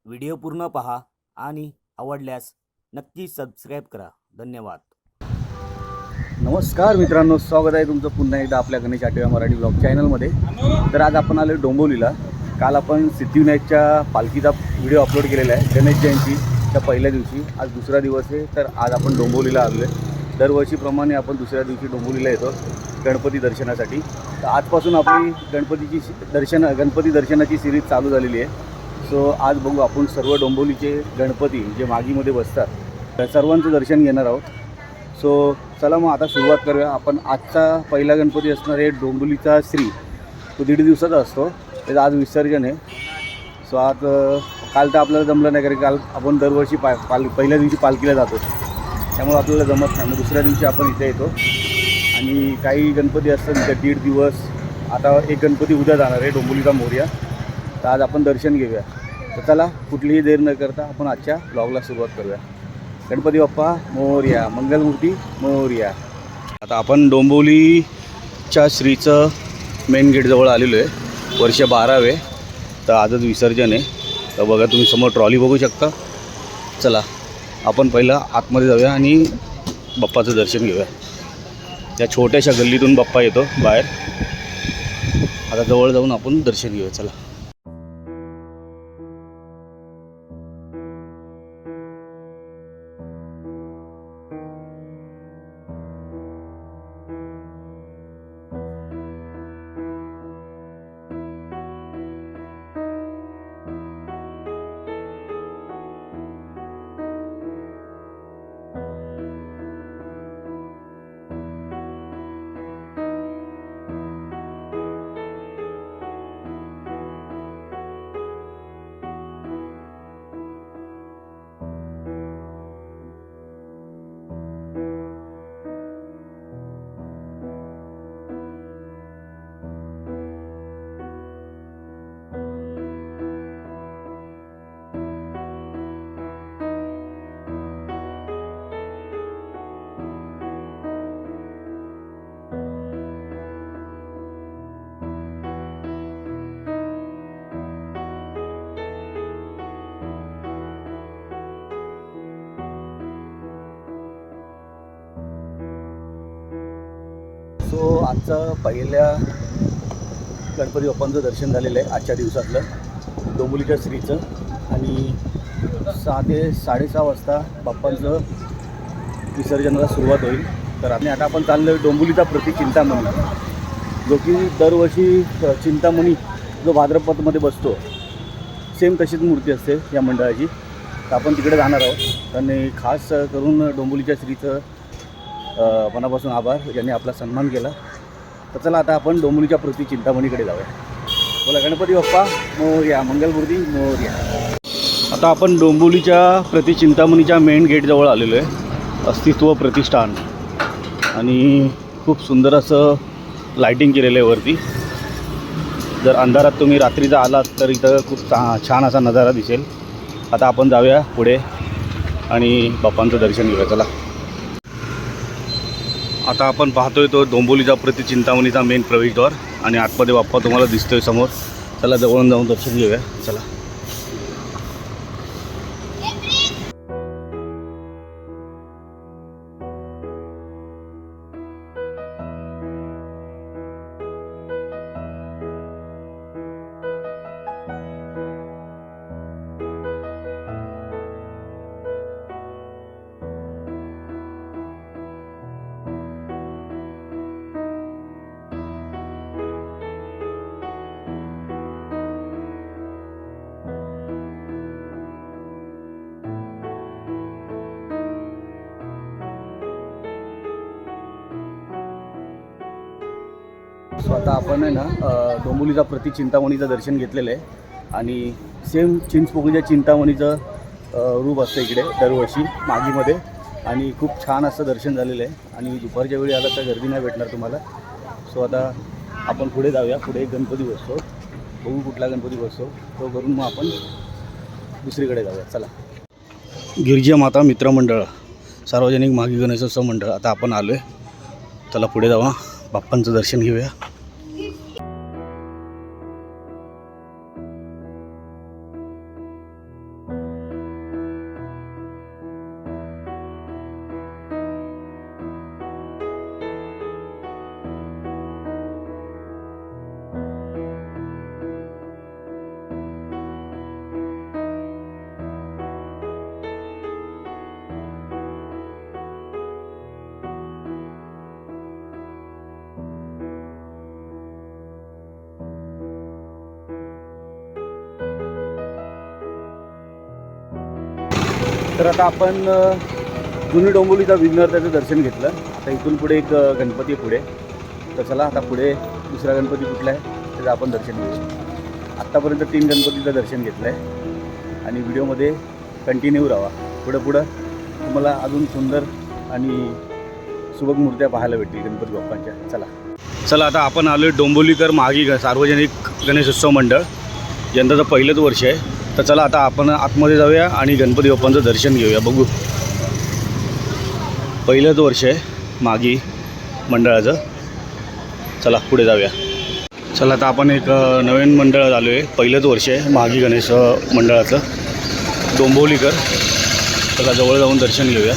Video पूर्ण पहा आणि आवडल्यास नक्की सबस्क्राईब करा. धन्यवाद. नमस्कार मित्रांनो, स्वागत आहे तुमचं पुन्हा एकदा आपल्या गणेश आठवड्या मराठी ब्लॉग चॅनलमध्ये. तर आज आपण आलो डोंबिवलीला. काल आपण सिद्धिविनायकच्या पालखीचा व्हिडिओ अपलोड केलेला आहे गणेश जयंतीच्या पहिल्या दिवशी. आज दुसरा दिवस आहे, तर आज आपण डोंबिवलीला आलो आहे. दरवर्षीप्रमाणे आपण दुसऱ्या दिवशी डोंबिवलीला येतो गणपती दर्शनासाठी. तर आजपासून आपली गणपती दर्शनाची सिरीज चालू झालेली आहे. सो आज बघू आपण सर्व डोंबिवलीचे गणपती जे मागीमध्ये बसतात त्या सर्वांचं दर्शन घेणार आहोत. सो चला मग आता सुरुवात करूया. आपण आजचा पहिला गणपती असणार आहे डोंबिवलीचा श्री. तो 1.5 दिवसाचा असतो. त्याचं आज विसर्जन आहे. सो आज काल तर आपल्याला जमलं नाही, कारण काल आपण दरवर्षी पहिल्या दिवशी पालखीला जातो, त्यामुळे आपल्याला जमत नाही. मग दुसऱ्या दिवशी आपण इथे येतो आणि काही गणपती असतात तिथे 1.5 दिवस. आता एक गणपती उद्या जाणार आहे डोंबिवलीचा मोरया. तर आज आपण दर्शन घेऊया. तर चला कुठलीही देर न करता आपण आजच्या ब्लॉगला सुरुवात करूया. गणपती बाप्पा मोरया, मंगलमूर्ती मोरया. आता आपण डोंबिवलीच्या श्रीचं मेन गेटजवळ आलेलो आहे. वर्ष 12वे. तर आजच विसर्जन आहे. तर बघा तुम्ही समोर ट्रॉली बघू शकता. चला आपण पहिलं आतमध्ये जाऊया आणि बाप्पाचं दर्शन घेऊया. त्या छोट्याशा गल्लीतून बाप्पा येतो बाहेर. आता जवळ जाऊन आपण दर्शन घेऊया. चला. सो आजचं पहिल्या गणपती बाप्पांचं दर्शन झालेलं आहे आजच्या दिवसातलं डोंबिवलीच्या श्रीचं. आणि 6 ते 6:30 वाजता बाप्पांचं विसर्जनाला सुरुवात होईल. तर आता आपण चाललो आहे डोंबिवलीचा प्रति चिंतामणी, जो की दरवर्षी चिंतामणी जो भाद्रपदमध्ये बसतो, सेम तशीच मूर्ती असते या मंडळाची. तर आपण तिकडे जाणार आहोत. आणि खास करून डोंबिवलीच्या श्रीचं मनापासून आभार, ज्यांनी आपला सन्मान केला. तर चला आता आपण डोंबिवलीच्या प्रति चिंतामणीकडे जाऊया. बोला गणपती बाप्पा मोरया, मंगलमूर्ती मोरया. आता आपण डोंबिवलीच्या प्रति चिंतामणीच्या मेन गेटजवळ आलेलो आहे. अस्तित्व प्रतिष्ठान. आणि खूप सुंदर असं लाईटिंग केलेलं आहे वरती. जर अंधारात तुम्ही रात्रीचा आलात तर इथं खूप छान असा नजारा दिसेल. आता आपण जाऊया पुढे आणि बाप्पांचं दर्शन घेऊया. चला. आता आपण पाहतोय तो डोंबिवलीचा प्रति चिंतामणीचा मेन प्रवेशद्वार. आणि आतमध्ये बाप्पा तुम्हाला दिसतोय समोर. चला जवळून जाऊन दर्शन घेऊया. चला. सो आता आपण आहे ना डोंबिवलीचा प्रति चिंतामणीचं दर्शन घेतलेलं आहे. आणि सेम चिंचपोकळीच्या चिंतामणीचं रूप असतं इकडे दरवर्षी मागीमध्ये. आणि खूप छान असं दर्शन झालेलं आहे. आणि दुपारच्या वेळी आला तर गर्दी नाही भेटणार तुम्हाला. सो आता आपण पुढे जाऊया. पुढे एक गणपती बसतो, बघू कुठला गणपती बसतो तो करून मग आपण दुसरीकडे जाऊया. चला. गिरिजा माता मित्रमंडळ सार्वजनिक मागी गणेशोत्सव मंडळ. आता आपण आलो आहे. चला पुढे जाऊया, बाप्पांचं दर्शन घेऊया. तर आता आपण जुनी डोंबिवलीचा विघ्नहर्त्याचं दर्शन घेतलं. आता इथून पुढे एक गणपती पुढे. तर चला आता पुढे दुसरा गणपती कुठला आहे त्याचं आपण दर्शन घेऊ. आत्तापर्यंत 3 गणपतीचं दर्शन घेतलं आहे आणि व्हिडिओमध्ये कंटिन्यू राहा. पुढं तुम्हाला अजून सुंदर आणि सुबक मूर्त्या पाहायला भेटतील गणपती बाप्पांच्या. चला आता आपण आलो डोंबिवलीकर मागी सार्वजनिक गणेशोत्सव मंडळ. यंदाचं पहिलंच वर्ष आहे. तर चला आता आपण आतमध्ये जाऊया आणि गणपती बाप्पांचं दर्शन घेऊया. बघू, पहिलंच वर्ष आहे मागी मंडळाचं. चला पुढे जाऊया. चला आता आपण एक नवीन मंडळात आलो आहे. पहिलंच वर्ष आहे मागी गणेश मंडळाचं डोंबिवलीकर. चला जवळ जाऊन दर्शन घेऊया.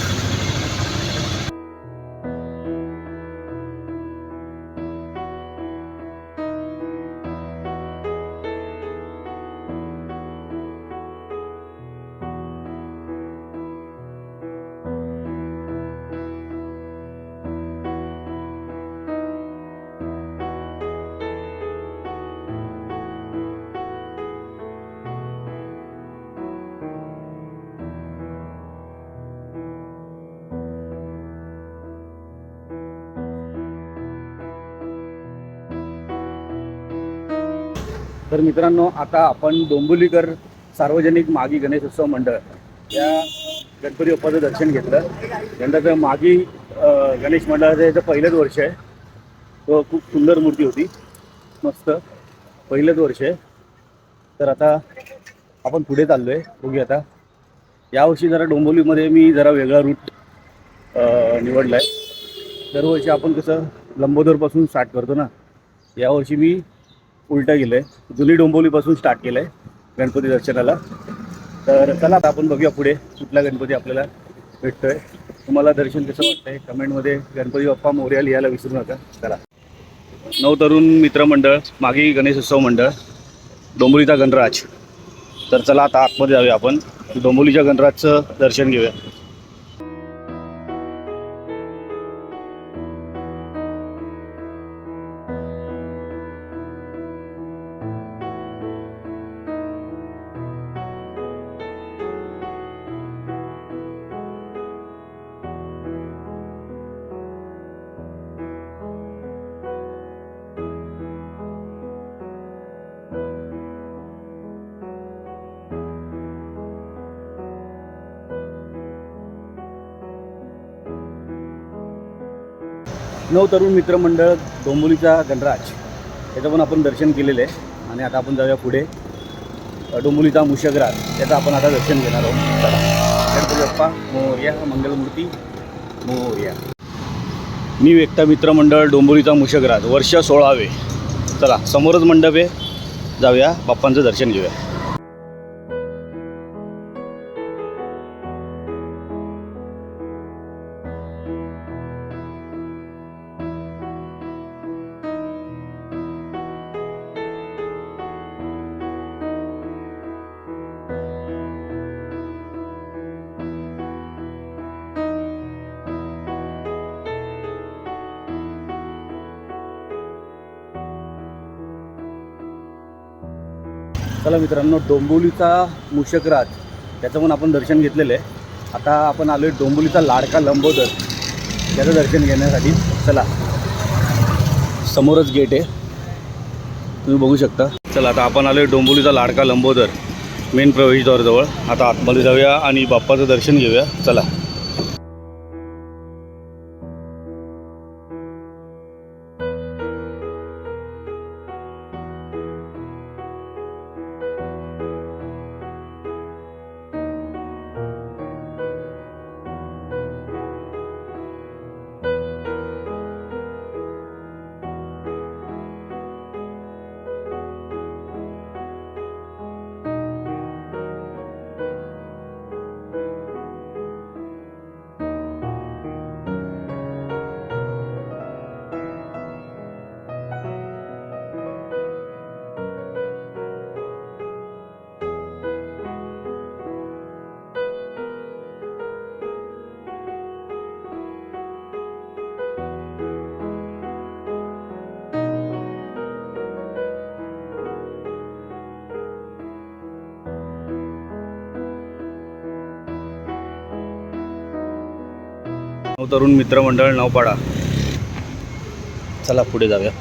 तर मित्रांनो, आता आपण डोंबिवलीकर सार्वजनिक मागी गणेशोत्सव मंडळ या गणपती बाप्पाचं दर्शन घेतलं. यंदाचं मागी गणेश मंडळाचं याचं पहिलंच वर्ष आहे. तो खूप सुंदर मूर्ती होती, मस्त पहिलंच वर्ष आहे. तर आता आपण पुढे चाललो आहे. बघूया आता यावर्षी जरा डोंबिवलीमध्ये मी जरा वेगळा रूट निवडला आहे. दरवर्षी आपण कसं लंबोदरपासून स्टार्ट करतो ना, यावर्षी मी उलटं गेलं आहे. जुनी डोंबिवलीपासून स्टार्ट केलं आहे गणपती दर्शनाला. तर चला आता आपण बघूया पुढे कुठला गणपती आपल्याला भेटतो आहे. तुम्हाला दर्शन कसं वाटतं आहे कमेंटमध्ये गणपती बाप्पा मोरया लिहायला विसरू नका. चला. नवतरुण मित्रमंडळ मागी गणेशोत्सव मंडळ डोंबिवलीचा गणराज. तर चला आता आतमध्ये जाऊया. आपण डोंबिवलीच्या गणराजचं दर्शन घेऊया. नवतरुण मित्रमंडळ डोंबिवलीचा गणराज याचं पण आपण दर्शन केलेलं आहे. आणि आता आपण जाऊया पुढे डोंबिवलीचा मूषकराज याचं आपण आता दर्शन घेणार आहोत. चला. गणपती बाप्पा मोरया, मंगलमूर्ती मोरया. मी व्यक्ता मित्रमंडळ डोंबिवलीचा मूषकराज वर्ष 16वे. चला समोरच मंडप आहे, जाऊया बाप्पांचं दर्शन घेऊया. चला मित्रांनो, डोंबिवलीचा मूषकराज त्याचं पण आपण दर्शन घेतलेलं आहे. आता आपण आलो आहे डोंबिवलीचा लाडका लंबोदर त्याचं दर्शन घेण्यासाठी. चला, समोरच गेट आहे, तुम्ही बघू शकता. चला आता आपण आलो आहे डोंबिवलीचा लाडका लंबोदर मेन प्रवेशद्वाराजवळ. आता आतमध्ये जाऊया आणि बाप्पाचं दर्शन घेऊया. चला. तरुण मित्रमंडळ नौपाडा. चला पुढे जाऊया.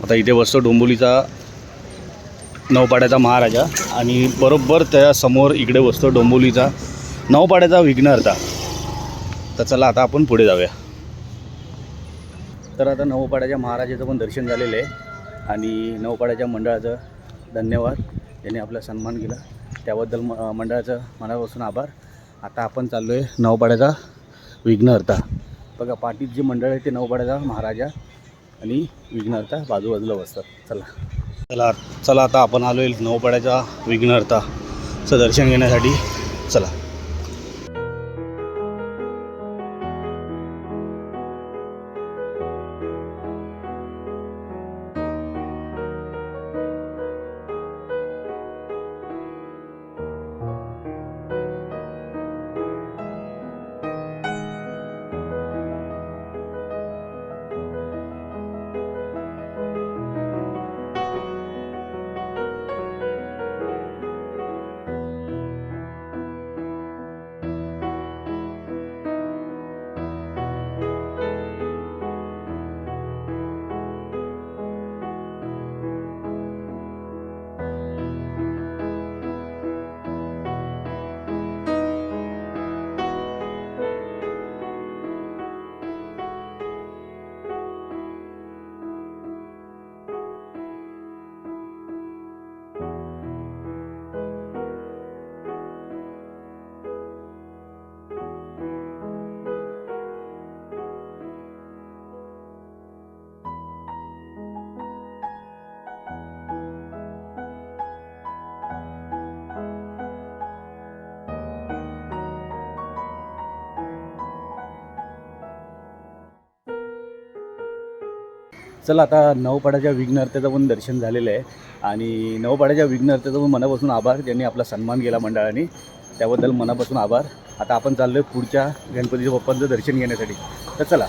आता इथे बसतो डोंबिवलीचा नौपाड्याचा महाराजा आणि बरोबर त्या समोर इकडे बसतो डोंबिवलीचा नौपाड्याचा विघ्नहर्ता. तर चला आता आपण पुढे जाऊया. तर आता नौपाड्याच्या महाराजाचं पण दर्शन झालेलं आहे आणि नौपाड्याच्या मंडळाचं धन्यवाद, ज्यांनी आपला सन्मान केला त्याबद्दल मंडळाचं मनापासून आभार. आता आपण चाललो आहे नौपाड्याचा विघ्नहर्ता. बघा पाठीत जे मंडळ आहे ते नौपाड्याचा महाराजा आणि विघ्नहर्ता बाजूबाजूला बसतात. चला आता आपण आलो आहे नौपाड्याच्या विघ्नहर्ताचं दर्शन घेण्यासाठी. चला. चला आता नौपाड्याच्या विघ्नहर्त्याचं पण दर्शन झालेलं आहे आणि नौपाड्याच्या विघ्नहर्त्याचं पण मनापासून आभार, ज्यांनी आपला सन्मान केला मंडळाने त्याबद्दल मनापासून आभार. आता आपण चाललो आहे पुढच्या गणपतीच्या बाप्पांचं दर्शन घेण्यासाठी. तर चला.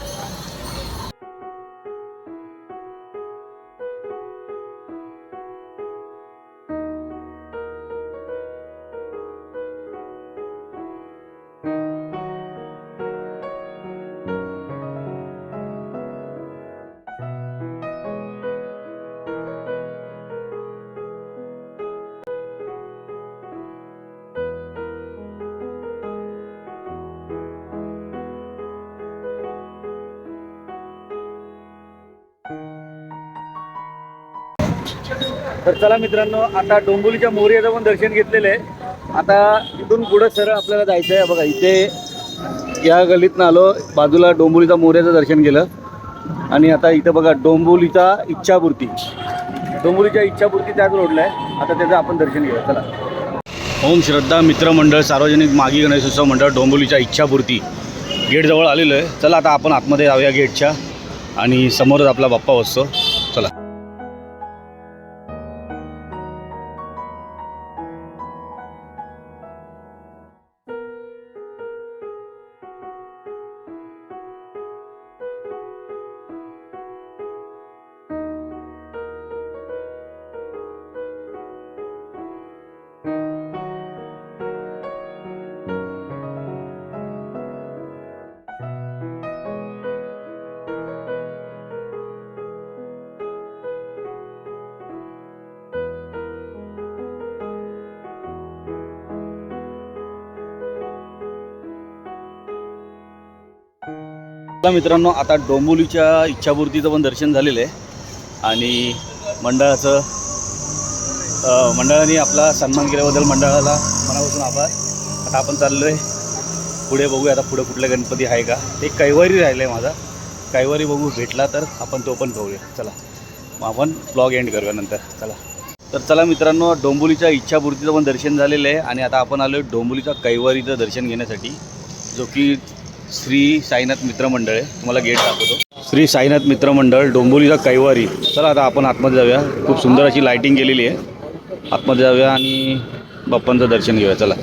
तर चला मित्रांनो, आता डोंबिवलीच्या मोरयाचं पण दर्शन घेतलेलं आहे. आता इथून पुढं सरळ आपल्याला जायचं आहे. बघा इथे या गल्लीतनं आलो, बाजूला डोंबिवलीचा मोरयाचं दर्शन केलं आणि आता इथं बघा डोंबिवलीचा डोंबिवलीच्या इच्छापूर्ती त्याच रोडला आहे. आता त्याचं आपण दर्शन घेऊया. चला. ओम श्रद्धा मित्रमंडळ सार्वजनिक मागी गणेशोत्सव मंडळ डोंबिवलीच्या इच्छापूर्ती गेटजवळ आलेलो आहे. चला आता आपण आतमध्ये जाऊया गेटच्या आणि समोरच आपला बाप्पा बसतो. चला. मित्रांनो, आता डोंबिवलीच्या इच्छापूर्तीचं पण दर्शन झालेलं आहे आणि मंडळाने आपला सन्मान केल्याबद्दल मंडळाला मनापासून आभार. आता आपण चाललो आहे पुढे, बघूया आता पुढे कुठला गणपती आहे का. एक कैवारी राहिला आहे माझा, कैवारी बघू, भेटला तर आपण तो पण पाहूया. चला मग आपण ब्लॉग एंड करूया नंतर. चला तर चला मित्रांनो, डोंबिवलीच्या इच्छापूर्तीचं पण दर्शन झालेलं आहे आणि आता आपण आलो आहे डोंबिवलीच्या कैवारीचं दर्शन घेण्यासाठी, जो की श्री साईनाथ मित्र मंडळ आहे. तुम्हाला गेट दाखवतो. श्री साईनाथ मित्र मंडळ डोंबिवलीचा कैवारी. चला आता आपण आतमध्ये जाऊया. खूप सुंदर अशी लाईटिंग केलेली आहे. आतमध्ये जाऊया आणि बाप्पांचं दर्शन घेऊया. चला.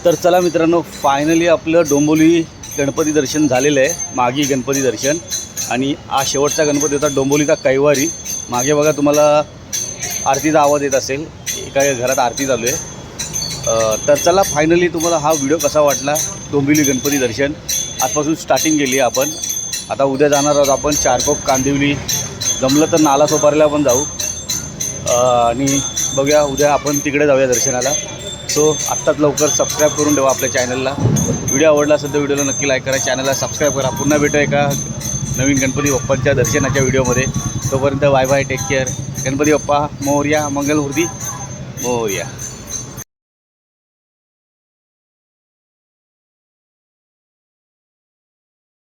तर चला मित्रांनो, फायनली आपलं डोंबिवली गणपती दर्शन झालेलं आहे. मागी गणपती दर्शन आणि हा शेवटचा गणपती होता डोंबिवलीचा कैवारी. मागे बघा, तुम्हाला आरतीचा आवाज येत असेल. एका घरात आरती चालू आहे. तर चला, फायनली तुम्हाला हा व्हिडिओ कसा वाटला. डोंबिवली गणपती दर्शन आजपासून स्टार्टिंग केली आहे आपण. आता उद्या जाणार आहोत आपण चारकोप, कांदिवली, जमलं तर नाला सोपारीला पण जाऊ आणि बघूया उद्या आपण तिकडे जाऊया दर्शनाला. सो आत्ताच लवकर सबस्क्राईब करून ठेवा आपल्या चॅनलला. व्हिडिओ आवडला असेल तर व्हिडिओला नक्की लाईक करा, चॅनलला सबस्क्राईब करा. पुन्हा भेटूया एका नवीन गणपती बाप्पांच्या दर्शनाच्या व्हिडिओमध्ये. तोपर्यंत bye bye, take care. Ganpati Bappa Morya, Mangalmurti Morya.